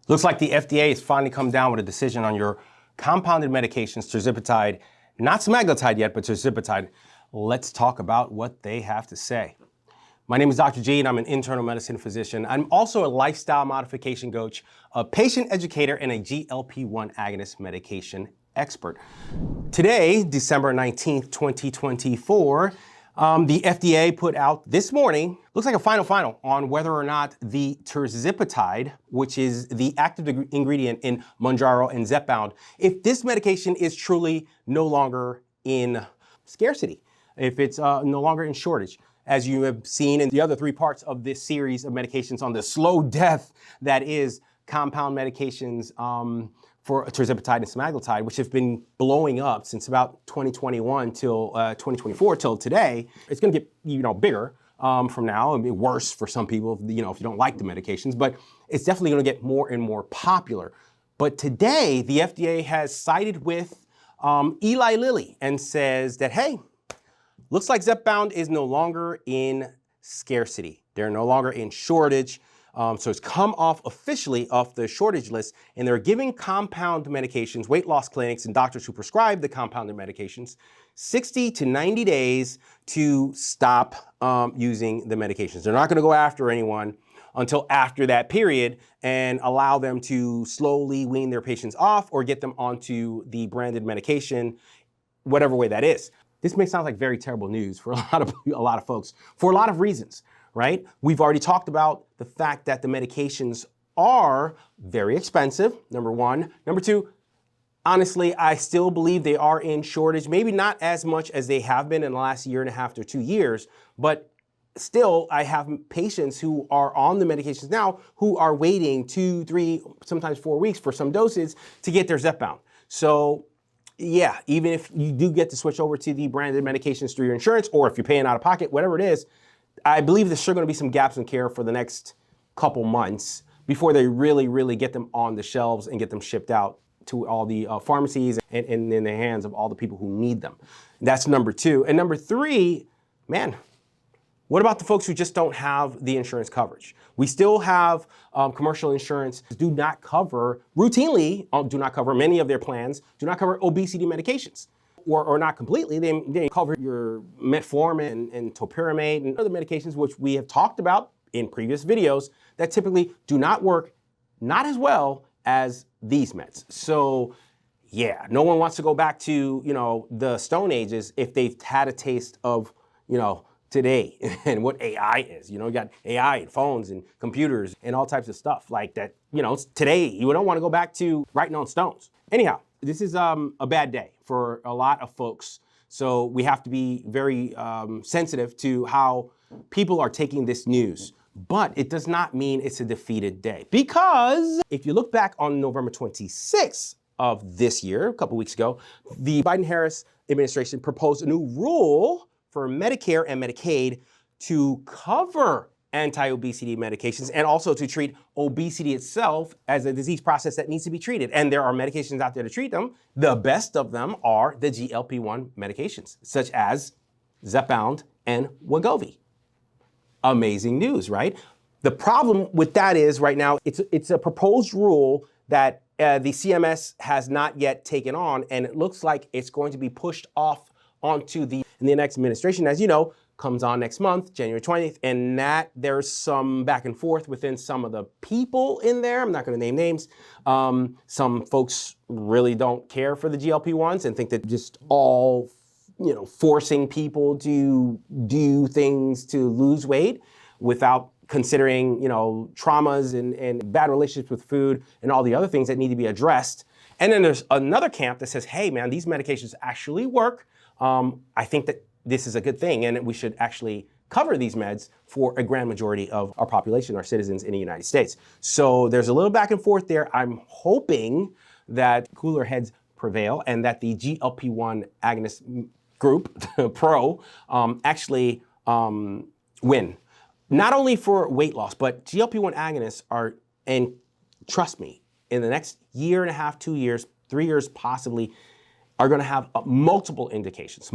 Looks like the FDA has finally come down with a decision on your compounded medications, Tirzepatide, not semaglutide yet, but Tirzepatide. Let's talk about what they have to say. My name is Dr. G, and I'm an internal medicine physician. I'm also a lifestyle modification coach, a patient educator, and a GLP-1 agonist medication expert. Today, December 19th, 2024, the FDA put out this morning, looks like a final on whether or not the Tirzepatide, which is the active ingredient in Mounjaro and Zepbound, if this medication is truly no longer in scarcity, if it's no longer in shortage. As you have seen in the other three parts of this series of medications on the slow death that is compound medications for Tirzepatide and semaglutide, which have been blowing up since about 2021 till 2024 till today. It's going to get bigger from now and be worse for some people, if you don't like the medications, but it's definitely going to get more and more popular. But today, the FDA has sided with Eli Lilly and says that, hey, looks like Zepbound is no longer in scarcity. They're no longer in shortage. So it's come off officially off the shortage list, and they're giving compound medications, weight loss clinics, and doctors who prescribe the compounded medications 60 to 90 days to stop using the medications. They're not going to go after anyone until after that period and allow them to slowly wean their patients off or get them onto the branded medication, whatever way that is. This may sound like very terrible news for a lot of folks for a lot of reasons, right? We've already talked about the fact that the medications are very expensive, number one. Number two, honestly, I still believe they are in shortage, maybe not as much as they have been in the last year and a half to 2 years, but still I have patients who are on the medications now who are waiting 2, 3, sometimes 4 weeks for some doses to get their Zepbound. So yeah, even if you do get to switch over to the branded medications through your insurance, or if you're paying out of pocket, whatever it is, I believe there's sure going to be some gaps in care for the next couple months before they really get them on the shelves and get them shipped out to all the pharmacies and in the hands of all the people who need them. That's number two. And number three, man, what about the folks who just don't have the insurance coverage? We still have commercial insurance do not cover, routinely do not cover, many of their plans do not cover obesity medications. Or not completely, they cover your metformin and topiramate and other medications which we have talked about in previous videos that typically do not work not as well as these meds. So yeah, no one wants to go back to, the Stone Ages if they've had a taste of, today and what AI is. You got AI and phones and computers and all types of stuff like that. Today you don't want to go back to writing on stones. Anyhow, this is a bad day for a lot of folks. So we have to be very sensitive to how people are taking this news. But it does not mean it's a defeated day. Because if you look back on November 26th of this year, a couple weeks ago, the Biden-Harris administration proposed a new rule for Medicare and Medicaid to cover anti-obesity medications and also to treat obesity itself as a disease process that needs to be treated. And there are medications out there to treat them. The best of them are the GLP-1 medications, such as Zepbound and Wegovy. Amazing news, right? The problem with that is right now, it's a proposed rule that the CMS has not yet taken on, and it looks like it's going to be pushed off onto the next administration, as you know, comes on next month, January 20th, and that there's some back and forth within some of the people in there. I'm not going to name names. Some folks really don't care for the GLP-1s and think that just all, forcing people to do things to lose weight without considering, traumas and bad relationships with food and all the other things that need to be addressed. And then there's another camp that says, hey, man, these medications actually work. I think that this is a good thing, and we should actually cover these meds for a grand majority of our population, our citizens in the United States. So there's a little back and forth there. I'm hoping that cooler heads prevail and that the GLP-1 agonist group, PRO, actually win. Not only for weight loss, but GLP-1 agonists are, and trust me, in the next year and a half, 2 years, 3 years possibly, are going to have multiple indications.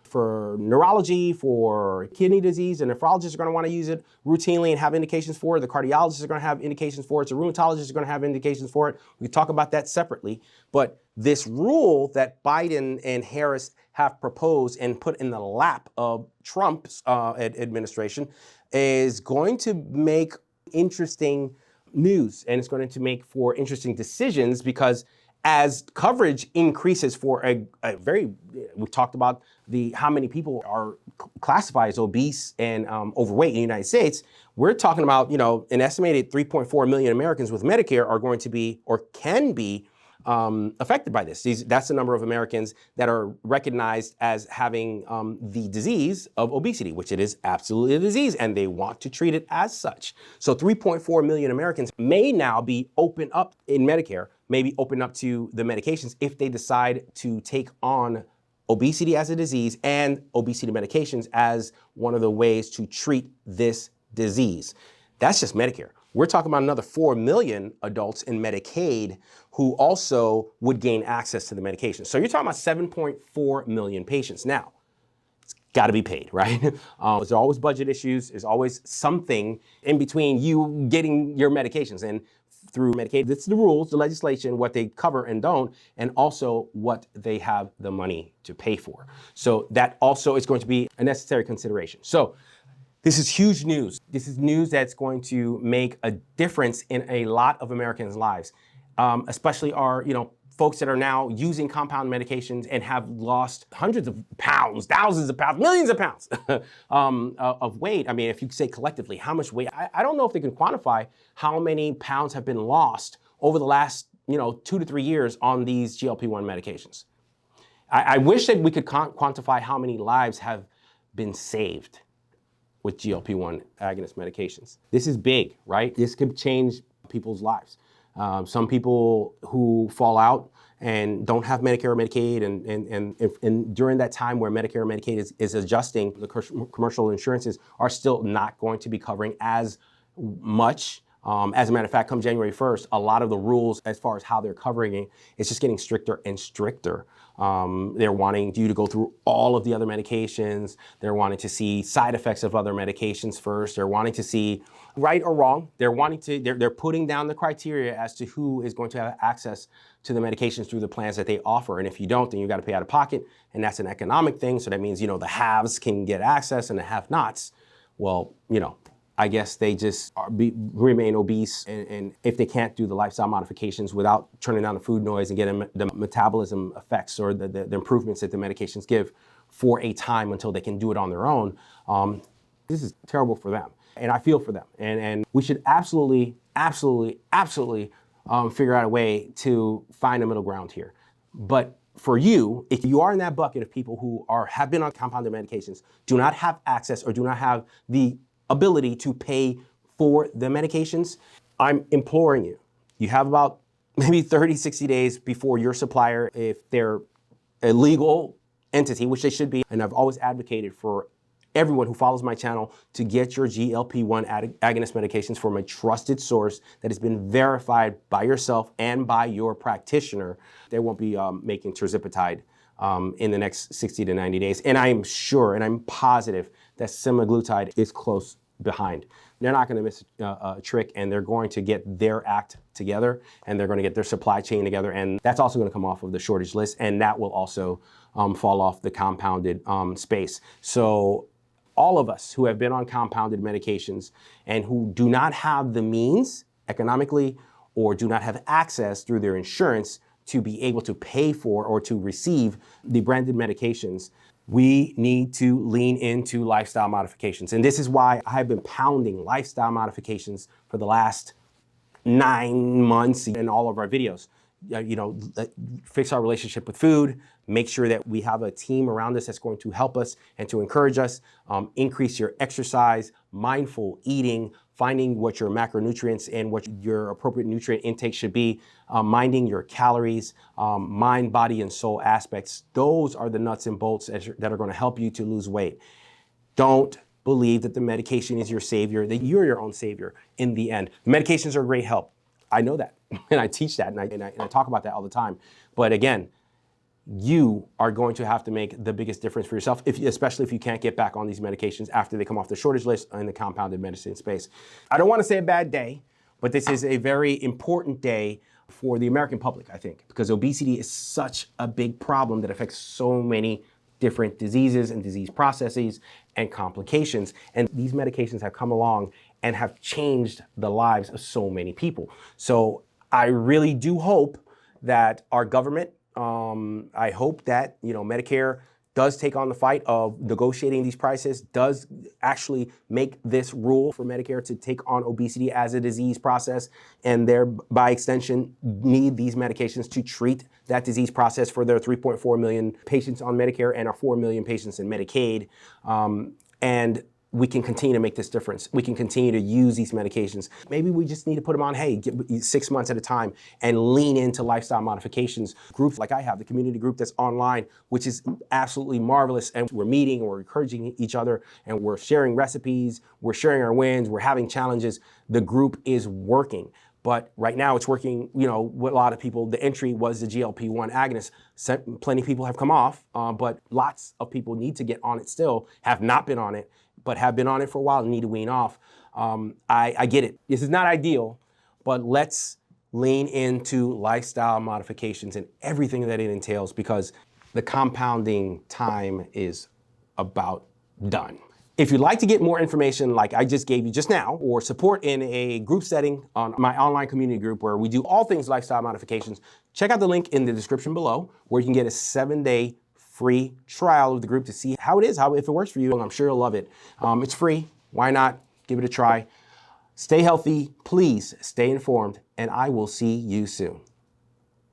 for neurology, for kidney disease. The nephrologists are going to want to use it routinely and have indications for it. The cardiologists are going to have indications for it. The rheumatologists are going to have indications for it. We talk about that separately. But this rule that Biden and Harris have proposed and put in the lap of Trump's administration is going to make interesting news, and it's going to make for interesting decisions, because as coverage increases for a very, we talked about how many people are classified as obese and overweight in the United States. We're talking about, an estimated 3.4 million Americans with Medicare are going to be or can be affected by this. That's the number of Americans that are recognized as having the disease of obesity, which it is absolutely a disease, and they want to treat it as such. So 3.4 million Americans may now be open up in Medicare, maybe open up to the medications if they decide to take on obesity as a disease and obesity medications as one of the ways to treat this disease. That's just Medicare. We're talking about another 4 million adults in Medicaid who also would gain access to the medication. So you're talking about 7.4 million patients. Now, it's got to be paid, right? There's always budget issues. There's always something in between you getting your medications. And through Medicaid, it's the rules, the legislation, what they cover and don't, and also what they have the money to pay for. So that also is going to be a necessary consideration. So this is huge news. This is news that's going to make a difference in a lot of Americans' lives, especially our, folks that are now using compound medications and have lost hundreds of pounds, thousands of pounds, millions of pounds of weight. I mean, if you say collectively, how much weight? I don't know if they can quantify how many pounds have been lost over the last, 2 to 3 years on these GLP-1 medications. I wish that we could quantify how many lives have been saved with GLP-1 agonist medications. This is big, right? This could change people's lives. Some people who fall out and don't have Medicare or Medicaid, and during that time where Medicare or Medicaid is adjusting, the commercial insurances are still not going to be covering as much. As a matter of fact, come January 1st, a lot of the rules as far as how they're covering it is just getting stricter and stricter. They're wanting you to go through all of the other medications. They're wanting to see side effects of other medications first. They're wanting to see right or wrong. They're putting down the criteria as to who is going to have access to the medications through the plans that they offer. And if you don't, then you got to pay out of pocket. And that's an economic thing. So that means, the haves can get access and the have-nots. Well, I guess they just remain obese, and if they can't do the lifestyle modifications without turning down the food noise and getting the metabolism effects or the improvements that the medications give for a time until they can do it on their own, this is terrible for them. And I feel for them. And we should absolutely figure out a way to find a middle ground here. But for you, if you are in that bucket of people who have been on compounded medications, do not have access or do not have the ability to pay for the medications, I'm imploring you. You have about maybe 30, 60 days before your supplier, if they're a legal entity, which they should be, and I've always advocated for everyone who follows my channel to get your GLP-1 agonist medications from a trusted source that has been verified by yourself and by your practitioner. They won't be making Tirzepatide in the next 60 to 90 days. And I am sure and I'm positive that semaglutide is close behind. They're not going to miss a trick, and they're going to get their act together, and they're going to get their supply chain together, and that's also going to come off of the shortage list, and that will also fall off the compounded space. So all of us who have been on compounded medications and who do not have the means economically or do not have access through their insurance to be able to pay for or to receive the branded medications, we need to lean into lifestyle modifications. And this is why I have been pounding lifestyle modifications for the last 9 months in all of our videos. Fix our relationship with food, make sure that we have a team around us that's going to help us and to encourage us, increase your exercise, mindful eating, finding what your macronutrients and what your appropriate nutrient intake should be, minding your calories, mind, body, and soul aspects. Those are the nuts and bolts that are going to help you to lose weight. Don't believe that the medication is your savior, that you're your own savior in the end. Medications are a great help. I know that, and I teach that, and I talk about that all the time. But again, you are going to have to make the biggest difference for yourself, especially if you can't get back on these medications after they come off the shortage list in the compounded medicine space. I don't want to say a bad day, but this is a very important day for the American public, I think, because obesity is such a big problem that affects so many different diseases and disease processes and complications. And these medications have come along and have changed the lives of so many people. So I really do hope that our government, I hope that, Medicare does take on the fight of negotiating these prices, does actually make this rule for Medicare to take on obesity as a disease process, and by extension need these medications to treat that disease process for their 3.4 million patients on Medicare and our 4 million patients in Medicaid. And we can continue to make this difference. We can continue to use these medications. Maybe we just need to put them on, 6 months at a time and lean into lifestyle modifications. Groups like I have, the community group that's online, which is absolutely marvelous. And we're meeting, we're encouraging each other, and we're sharing recipes, we're sharing our wins, we're having challenges. The group is working. But right now it's working, with a lot of people, the entry was the GLP-1 agonist. Plenty of people have come off, but lots of people need to get on it still, have not been on it, but have been on it for a while and need to wean off. I get it. This is not ideal, but let's lean into lifestyle modifications and everything that it entails, because the compounding time is about done. If you'd like to get more information like I just gave you just now, or support in a group setting on my online community group where we do all things lifestyle modifications, check out the link in the description below where you can get a 7-day free trial of the group to see how it is, if it works for you. I'm sure you'll love it. It's free. Why not? Give it a try. Stay healthy. Please stay informed, and I will see you soon.